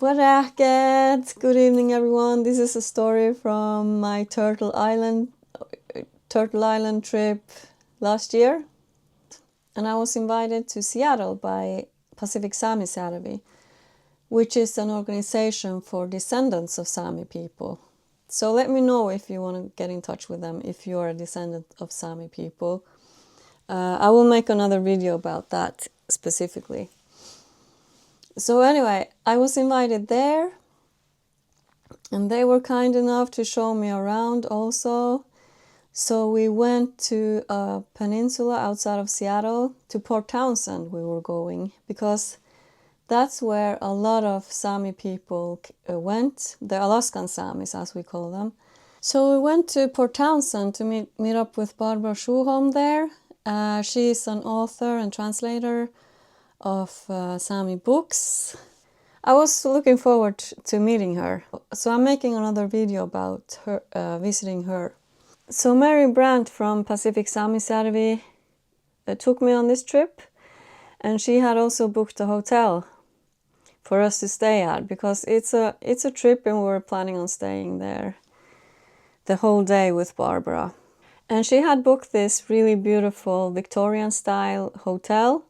Bracket! Good evening, everyone. This is a story from my Turtle Island trip last year. And I was invited to Seattle by Pacific Sami Searvi, which is an organization for descendants of Sami people. So let me know if you want to get in touch with them, if you're a descendant of Sami people. I will make another video about that specifically. So anyway, I was invited there, and they were kind enough to show me around also. So we went to a peninsula outside of Seattle, to Port Townsend we were going, because that's where a lot of Sami people went, the Alaskan Sámis as we call them. So we went to Port Townsend to meet up with Barbara Schuholm there. She's an author and translator of Sami books. I was looking forward to meeting her, so I'm making another video about her, visiting her. So Mary Brandt from Pacific Sami Searvi took me on this trip, and she had also booked a hotel for us to stay at, because it's a trip and we were planning on staying there the whole day with Barbara. And she had booked this really beautiful Victorian style hotel.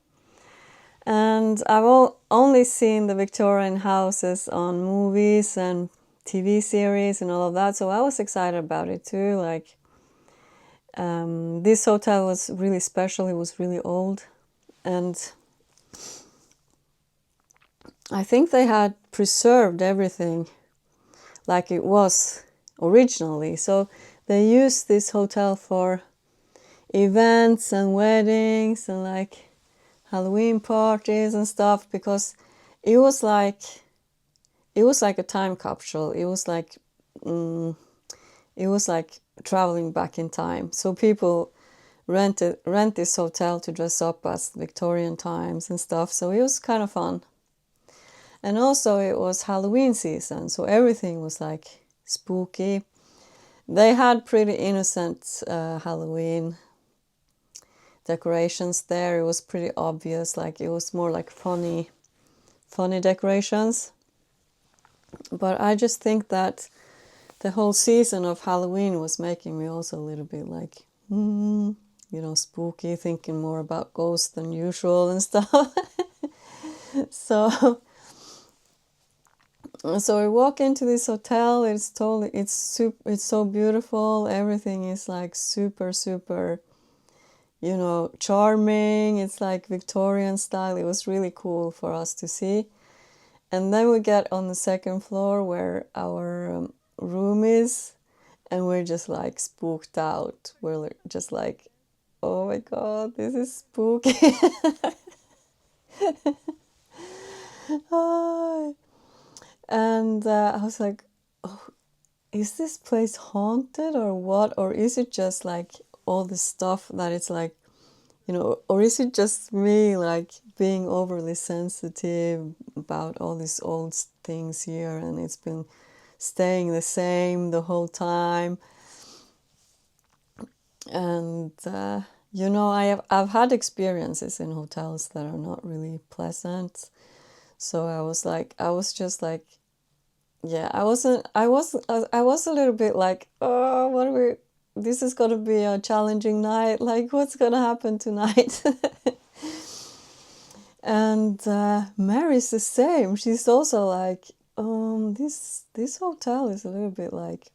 And I've only seen the Victorian houses on movies and TV series and all of that, so I was excited about it too. Like, this hotel was really special. It was really old, and I think they had preserved everything like it was originally. So they used this hotel for events and weddings and like Halloween parties and stuff, because it was like a time capsule. It was like traveling back in time. So people rent this hotel to dress up as Victorian times and stuff. So it was kind of fun. And also it was Halloween season, so everything was like spooky. They had pretty innocent Halloween decorations there. It was pretty obvious, like it was more like funny decorations. But I just think that the whole season of Halloween was making me also a little bit like, spooky, thinking more about ghosts than usual and stuff. So we walk into this hotel. It's so beautiful. Everything is like super charming. It's like Victorian style. It was really cool for us to see. And then we get on the second floor where our room is, and we're just like spooked out. We're just like, oh my god, this is spooky. And I was like, oh, is this place haunted or what? Or is it just like all this stuff that it's like, or is it just me like being overly sensitive about all these old things here, and it's been staying the same the whole time? And I've had experiences in hotels that are not really pleasant. So I was a little bit like, oh, this is gonna be a challenging night. Like, what's gonna happen tonight? And Mary's the same. She's also like, this hotel is a little bit like,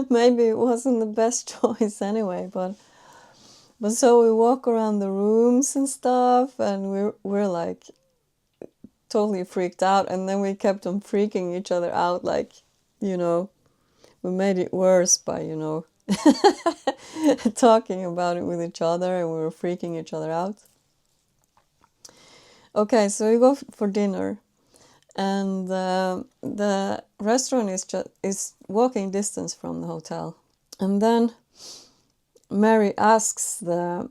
maybe it wasn't the best choice anyway, but so we walk around the rooms and stuff, and we're like totally freaked out, and then we kept on freaking each other out, like, we made it worse by, talking about it with each other, and we were freaking each other out. Okay, so we go for dinner, and the restaurant is walking distance from the hotel. And then Mary asks the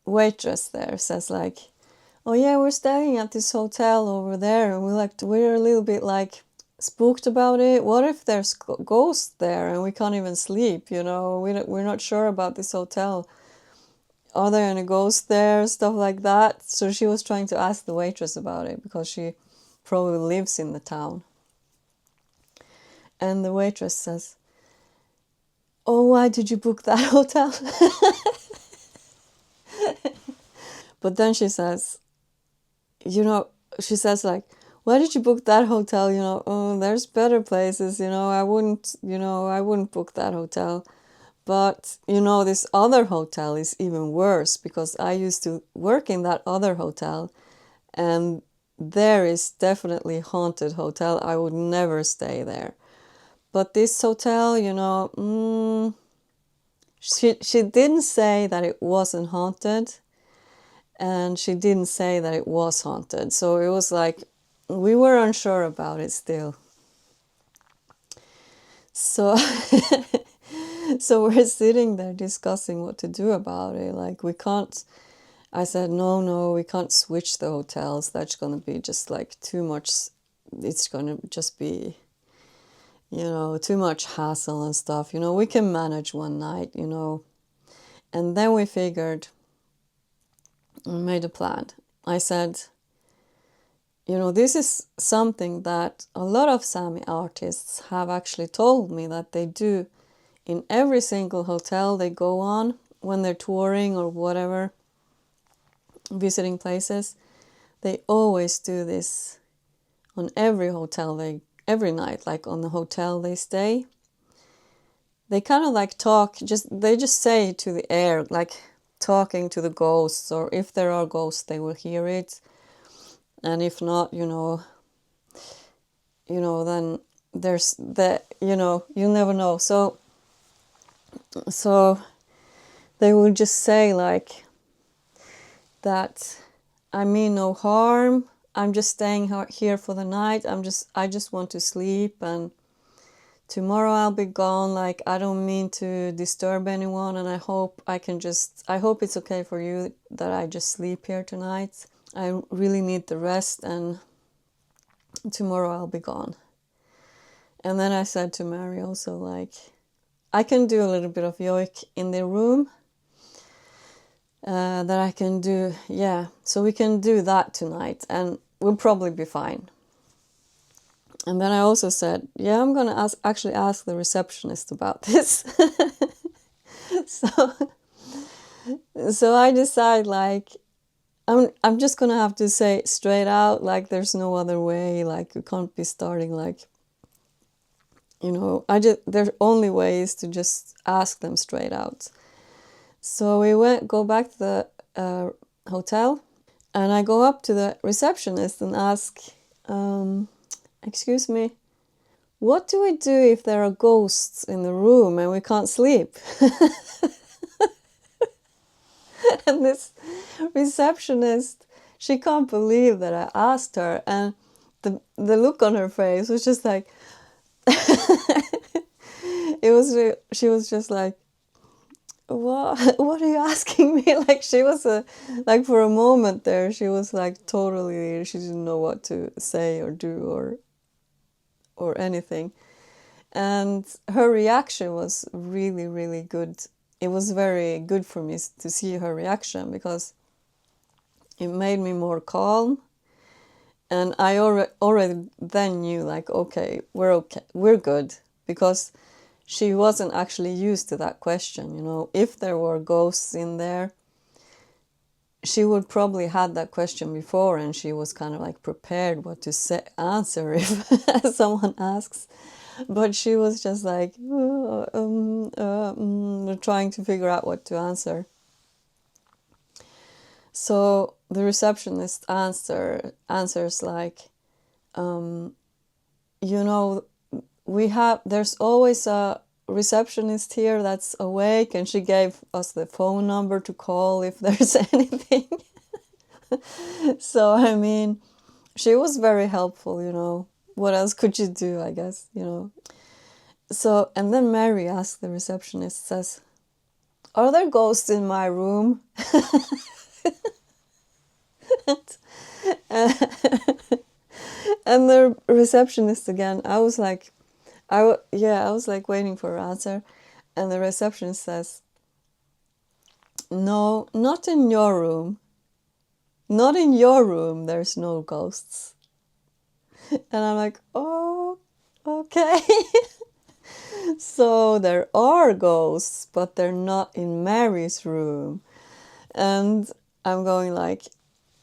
waitress there, says like, oh yeah, we're staying at this hotel over there, and we're a little bit like spooked about it. What if there's ghosts there and we can't even sleep? We're not sure about this hotel. are there any ghosts there, stuff like that. So she was trying to ask the waitress about it because she probably lives in the town. And the waitress says, oh, why did you book that hotel? But then she says, she says like, why did you book that hotel? Oh, there's better places, I wouldn't book that hotel. But, this other hotel is even worse because I used to work in that other hotel and there is definitely haunted hotel. I would never stay there. But this hotel, she didn't say that it wasn't haunted and she didn't say that it was haunted. So it was like, we were unsure about it still. So so we're sitting there discussing what to do about it. Like, we can't, I said, no, we can't switch the hotels. That's going to be just like too much. It's going to just be, too much hassle and stuff. We can manage one night, And then we made a plan. I said, this is something that a lot of Sami artists have actually told me that they do in every single hotel they go on when they're touring or whatever, visiting places. They always do this on every hotel every night, like on the hotel they stay. They kind of like they just say to the air, like talking to the ghosts, or if there are ghosts, they will hear it. And if not, then there's you never know. So they will just say like that, I mean no harm. I'm just staying here for the night. I just want to sleep, and tomorrow I'll be gone. Like, I don't mean to disturb anyone, and I hope it's okay for you that I just sleep here tonight. I really need the rest, and tomorrow I'll be gone. And then I said to Mary also, like, I can do a little bit of yoik in the room. That I can do, so we can do that tonight and we'll probably be fine. And then I also said, I'm gonna actually ask the receptionist about this. so I decide, like, I'm just gonna have to say straight out, like, there's no other way, like, you can't be starting, like, their only way is to just ask them straight out. So we go back to the hotel, and I go up to the receptionist and ask, excuse me, what do we do if there are ghosts in the room and we can't sleep? And this receptionist, she can't believe that I asked her, and the look on her face was just like, she was just like, what are you asking me? Like, she was like, for a moment there, she was like totally, she didn't know what to say or do or anything. And her reaction was really, really good. It was very good for me to see her reaction because it made me more calm. And I already then knew, like, okay, we're good, because she wasn't actually used to that question. If there were ghosts in there, she would probably had that question before, and she was kind of like prepared what to answer if someone asks. But she was just like trying to figure out what to answer. So the receptionist answers like, there's always a receptionist here that's awake, and she gave us the phone number to call if there's anything. So, I mean, she was very helpful, What else could you do, I guess, So, and then Mary asked the receptionist, says, are there ghosts in my room? And the receptionist again, I was like waiting for her answer. And the receptionist says, no, not in your room. Not in your room, there's no ghosts. And I'm like, oh, okay. So there are ghosts, but they're not in Mary's room. And I'm going like,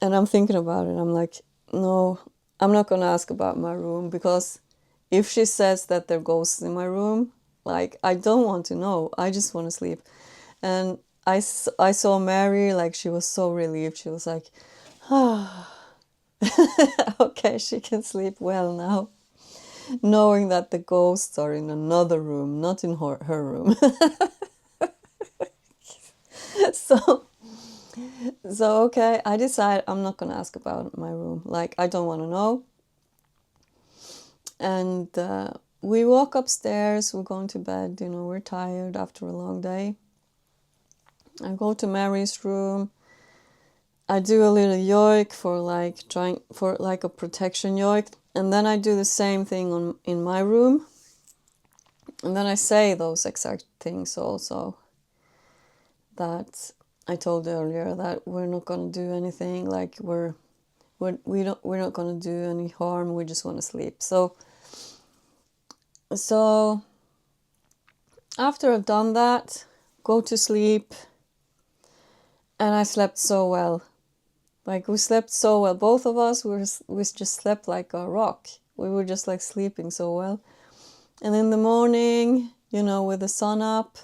and I'm thinking about it. I'm like, no, I'm not going to ask about my room, because if she says that there are ghosts in my room, like, I don't want to know. I just want to sleep. And I saw Mary, like, she was so relieved. She was like, ah, okay, she can sleep well now, knowing that the ghosts are in another room, not in her room. So okay, I decide I'm not gonna ask about my room. Like, I don't want to know. And we walk upstairs. We're going to bed. You know, we're tired after a long day. I go to Mary's room. I do a little yoik for like a protection yoik, and then I do the same thing in my room. And then I say those exact things also that I told earlier, that we're not going to do anything, like we're not going to do any harm, we just want to sleep. So after I've done that, go to sleep, and I slept so well. Like, we slept so well, both of us. We just slept like a rock. We were just like sleeping so well. And in the morning, you know, with the sun up,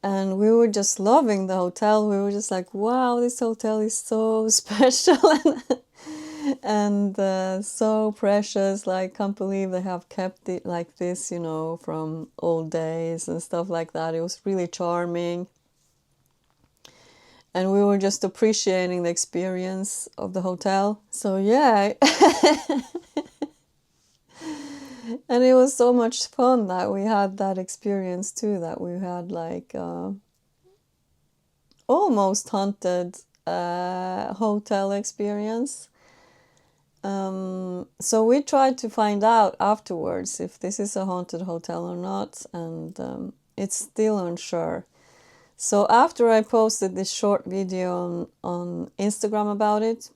and we were just loving the hotel. We were just like, wow, this hotel is so special and so precious. Like, can't believe they have kept it like this, you know, from old days and stuff like that. It was really charming. And we were just appreciating the experience of the hotel. So yeah. And it was so much fun that we had that experience too, that we had like almost haunted hotel experience. So we tried to find out afterwards if this is a haunted hotel or not, and it's still unsure. So after I posted this short video on Instagram about it,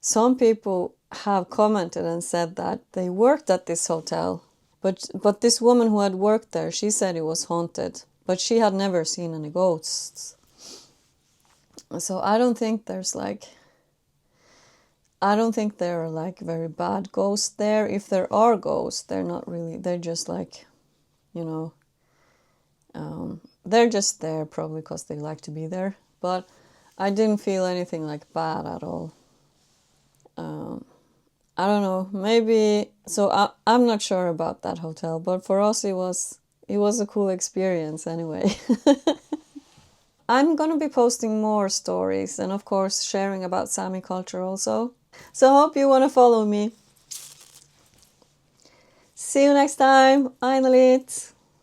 some people have commented and said that they worked at this hotel, but this woman who had worked there, she said it was haunted, but she had never seen any ghosts. So I don't think there are like very bad ghosts there. If there are ghosts, they're not really, they're just like, you know, they're just there probably because they like to be there. But I didn't feel anything like bad at all. I don't know, maybe, so I'm not sure about that hotel, but for us it was a cool experience anyway. I'm gonna be posting more stories and of course sharing about Sami culture also. So I hope you want to follow me. See you next time. Aina lit.